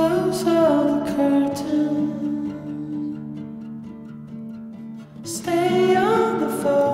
Close all the curtains. Stay on the phone.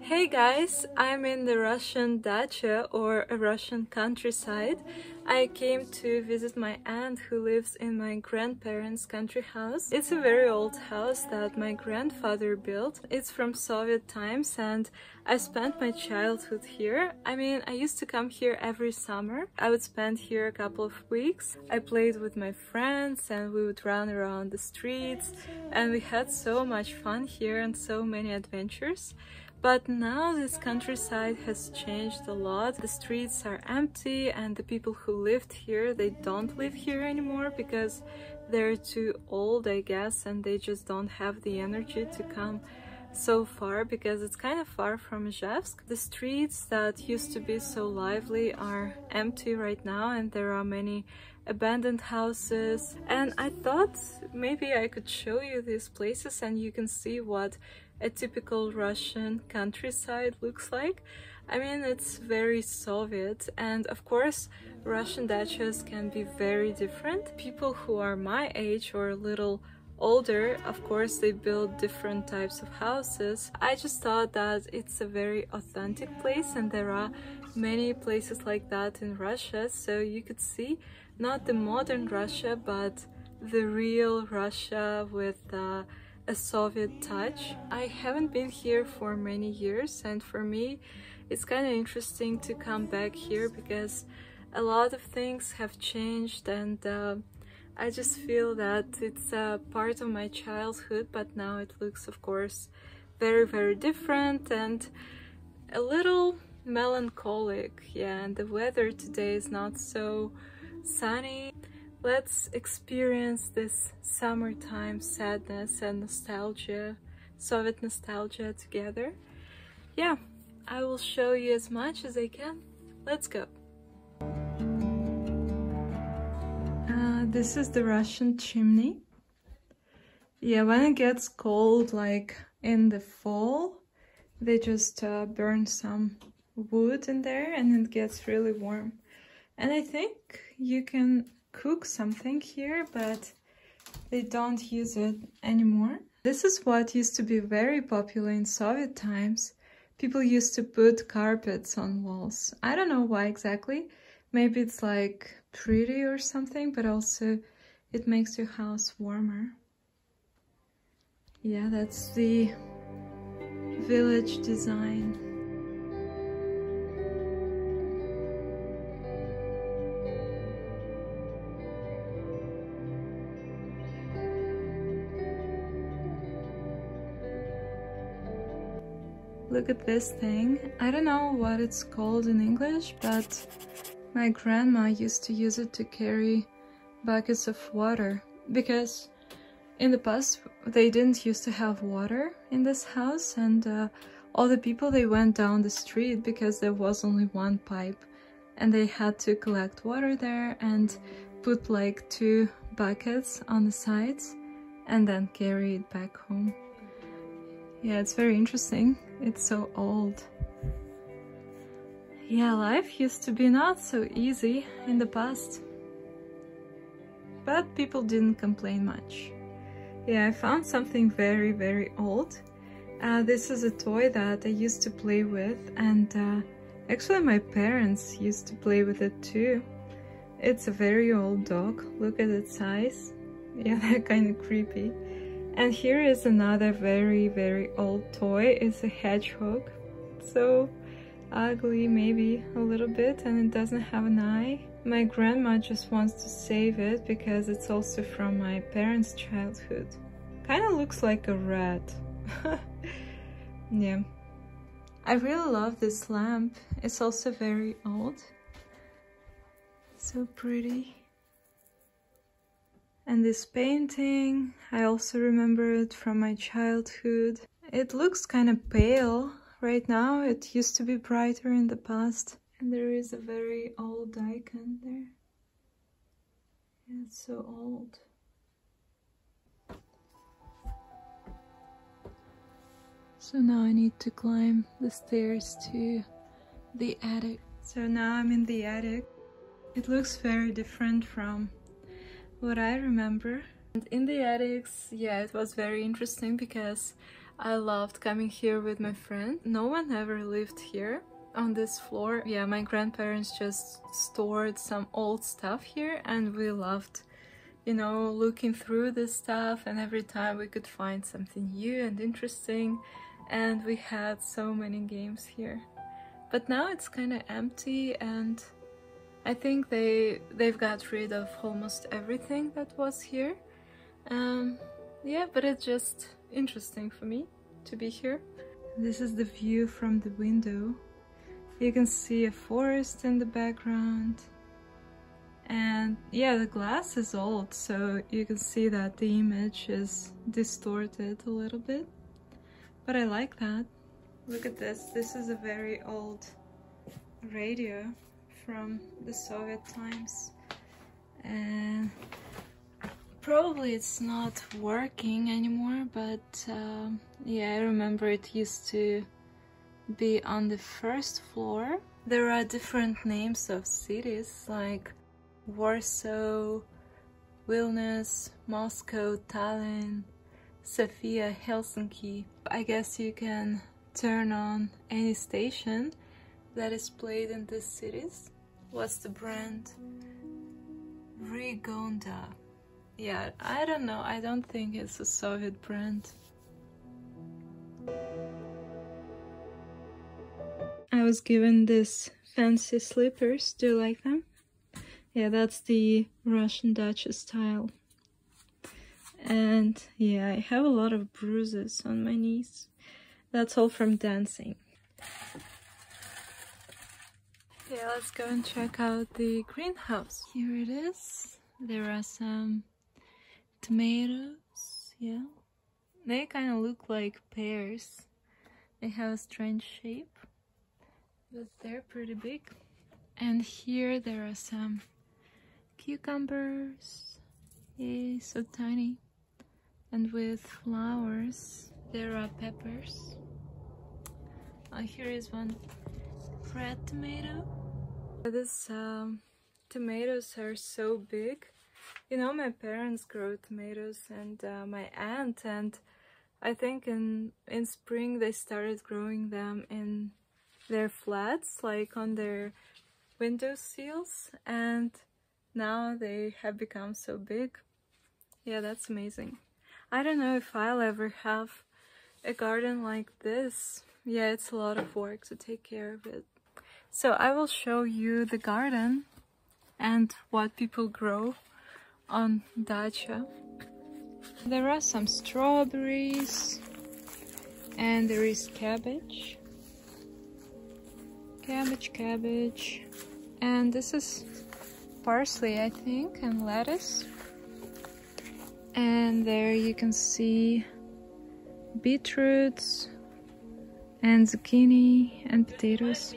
Hey guys, I'm in the Russian dacha, or a Russian countryside. I came to visit my aunt who lives in my grandparents' country house. It's a very old house that my grandfather built. It's from Soviet times and I spent my childhood here. I mean, I used to come here every summer. I would spend here a couple of weeks. I played with my friends and we would run around the streets and we had so much fun here and so many adventures. But now this countryside has changed a lot. The streets are empty and the people who lived here, they don't live here anymore because they're too old, I guess, and they just don't have the energy to come so far because it's kind of far from Izhevsk. The streets that used to be so lively are empty right now and there are many abandoned houses. And I thought maybe I could show you these places and you can see what a typical Russian countryside looks like. I mean, it's very Soviet, and of course Russian dachas can be very different. People who are my age or a little older, of course they build different types of houses. I just thought that it's a very authentic place and there are many places like that in Russia, so you could see not the modern Russia but the real Russia with a Soviet touch. I haven't been here for many years and for me it's kind of interesting to come back here because a lot of things have changed and I just feel that it's a part of my childhood, but now it looks of course very different and a little melancholic. Yeah, and the weather today is not so sunny. Let's experience this summertime sadness and nostalgia, Soviet nostalgia together. Yeah, I will show you as much as I can. Let's go. This is the Russian chimney. Yeah, when it gets cold, like in the fall, they just burn some wood in there and it gets really warm. And I think you can cook something here, but they don't use it anymore. This is what used to be very popular in Soviet times. People used to put carpets on walls. I don't know why exactly. Maybe it's like pretty or something, but also it makes your house warmer. Yeah, that's the village design. Look at this thing. I don't know what it's called in English, but my grandma used to use it to carry buckets of water because in the past they didn't used to have water in this house and all the people, they went down the street because there was only one pipe and they had to collect water there and put like 2 buckets on the sides and then carry it back home. Yeah, it's very interesting. It's so old. Yeah, life used to be not so easy in the past. But people didn't complain much. Yeah, I found something very old. This is a toy that I used to play with and actually my parents used to play with it too. It's a very old dog. Look at its eyes. Yeah, they're kind of creepy. And here is another very old toy. It's a hedgehog. So ugly, maybe a little bit, and it doesn't have an eye. My grandma just wants to save it because it's also from my parents' childhood. Kind of looks like a rat. Yeah. I really love this lamp. It's also very old. So pretty. And this painting, I also remember it from my childhood. It looks kind of pale right now. It used to be brighter in the past. And there is a very old icon there. Yeah, it's so old. So now I need to climb the stairs to the attic. So now I'm in the attic. It looks very different from what I remember. And in the attics, yeah, it was very interesting because I loved coming here with my friend. No one ever lived here on this floor. Yeah, my grandparents just stored some old stuff here and we loved, you know, looking through this stuff, and every time we could find something new and interesting, and we had so many games here. But now it's kind of empty, and I think they've got rid of almost everything that was here. Yeah, but it's just interesting for me to be here. This is the view from the window. You can see a forest in the background. And yeah, the glass is old, so you can see that the image is distorted a little bit. But I like that. Look at this. This is a very old radio from the Soviet times. And probably it's not working anymore, but yeah, I remember it used to be on the first floor. There are different names of cities like Warsaw, Vilnius, Moscow, Tallinn, Sofia, Helsinki. I guess you can turn on any station that is played in these cities. What's the brand? Rigonda. Yeah, I don't know. I don't think it's a Soviet brand. I was given these fancy slippers. Do you like them? Yeah, that's the Russian dacha style. And yeah, I have a lot of bruises on my knees. That's all from dancing. Yeah, let's go and check out the greenhouse. Here it is. There are some tomatoes, yeah. They kind of look like pears. They have a strange shape, but they're pretty big. And here there are some cucumbers. Yay, so tiny. And with flowers. There are peppers. Here is one red tomato. These tomatoes are so big. You know, my parents grow tomatoes, and my aunt, and I think in spring they started growing them in their flats, like on their window sills, and now they have become so big. Yeah, that's amazing. I don't know if I'll ever have a garden like this. Yeah, it's a lot of work to take care of it. So I will show you the garden and what people grow on dacha. There are some strawberries, and there is cabbage, and this is parsley, I think, and lettuce. And there you can see beetroots and zucchini and potatoes.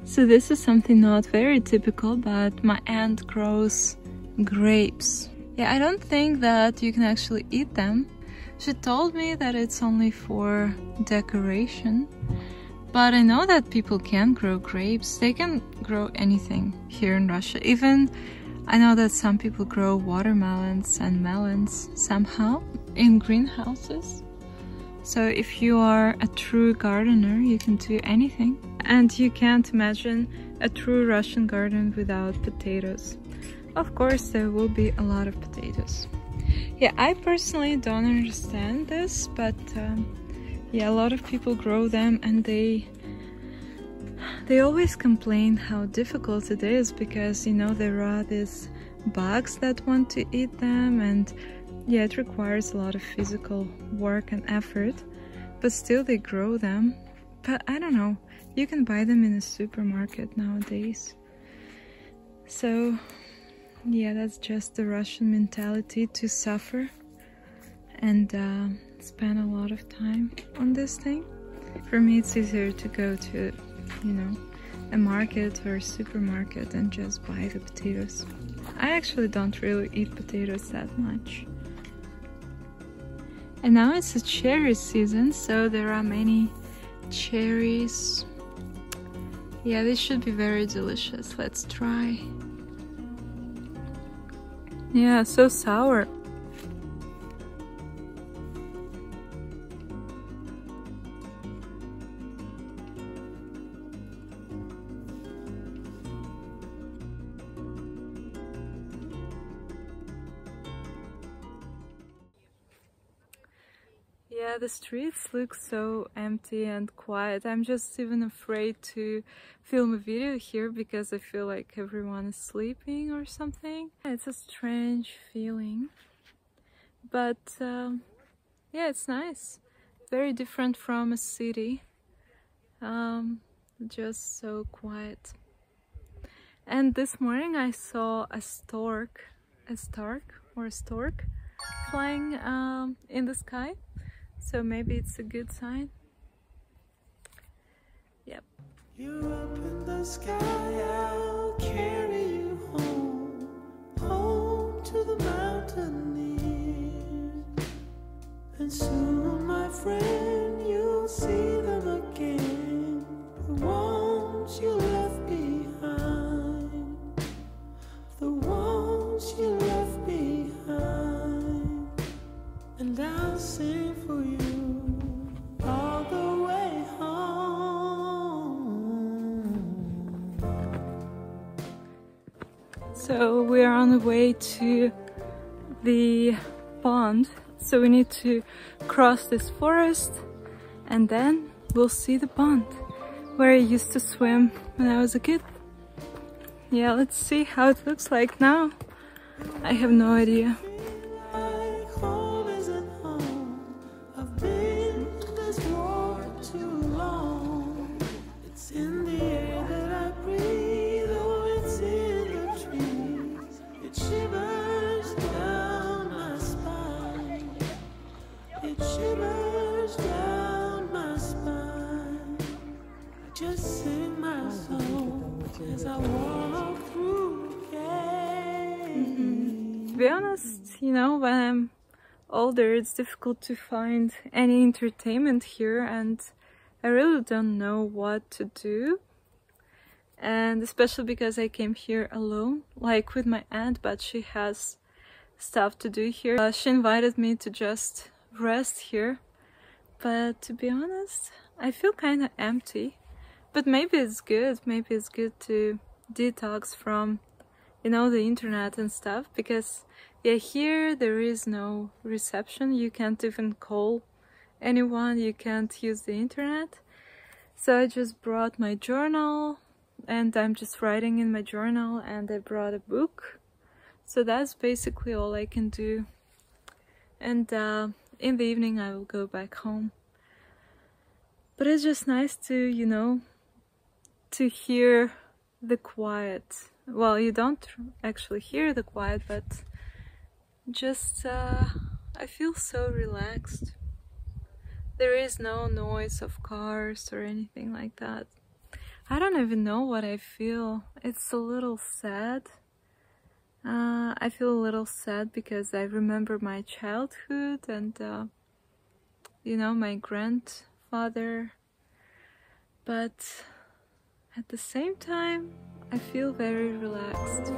So this is something not very typical, but my aunt grows grapes. Yeah, I don't think that you can actually eat them. She told me that it's only for decoration, but I know that people can grow grapes. They can grow anything here in Russia. Even I know that some people grow watermelons and melons somehow in greenhouses. So if you are a true gardener, you can do anything. And you can't imagine a true Russian garden without potatoes. Of course, there will be a lot of potatoes. Yeah, I personally don't understand this, but yeah, a lot of people grow them, and they always complain how difficult it is because, you know, there are these bugs that want to eat them, and yeah, it requires a lot of physical work and effort, but still they grow them. But I don't know, you can buy them in a supermarket nowadays. So yeah, that's just the Russian mentality, to suffer and spend a lot of time on this thing. For me, it's easier to go to, you know, a market or a supermarket and just buy the potatoes. I actually don't really eat potatoes that much. And now it's a cherry season, so there are many cherries Yeah, this should be very delicious. Let's try. Yeah, so sour. Yeah, the streets look so empty and quiet. I'm just even afraid to film a video here because I feel like everyone is sleeping or something. It's a strange feeling, but yeah, it's nice. Very different from a city. Just so quiet. And this morning I saw a stork flying in the sky. So maybe it's a good sign. Yep. You're up in the sky, I'll carry you home, home to the mountaineers. And soon, my friend, you'll see them again, the ones you left behind, the ones you left behind. And I'll sing for you all the way home. So we are on the way to the pond. So we need to cross this forest and then we'll see the pond where I used to swim when I was a kid. Yeah, let's see how it looks like now. I have no idea. Just sing my song as I walk through the gate. To be honest, you know, when I'm older, it's difficult to find any entertainment here, and I really don't know what to do. And especially because I came here alone, like with my aunt, but she has stuff to do here. She invited me to just rest here, but to be honest, I feel kind of empty. But maybe it's good to detox from, you know, the internet and stuff, because yeah, here there is no reception. You can't even call anyone, you can't use the internet. So I just brought my journal and I'm just writing in my journal, and I brought a book. So that's basically all I can do. And in the evening I will go back home. But it's just nice to, you know, to hear the quiet. Well, you don't actually hear the quiet, but just I feel so relaxed. There is no noise of cars or anything like that. I don't even know what I feel. It's a little sad. I feel a little sad because I remember my childhood and you know, my grandfather, but at the same time, I feel very relaxed.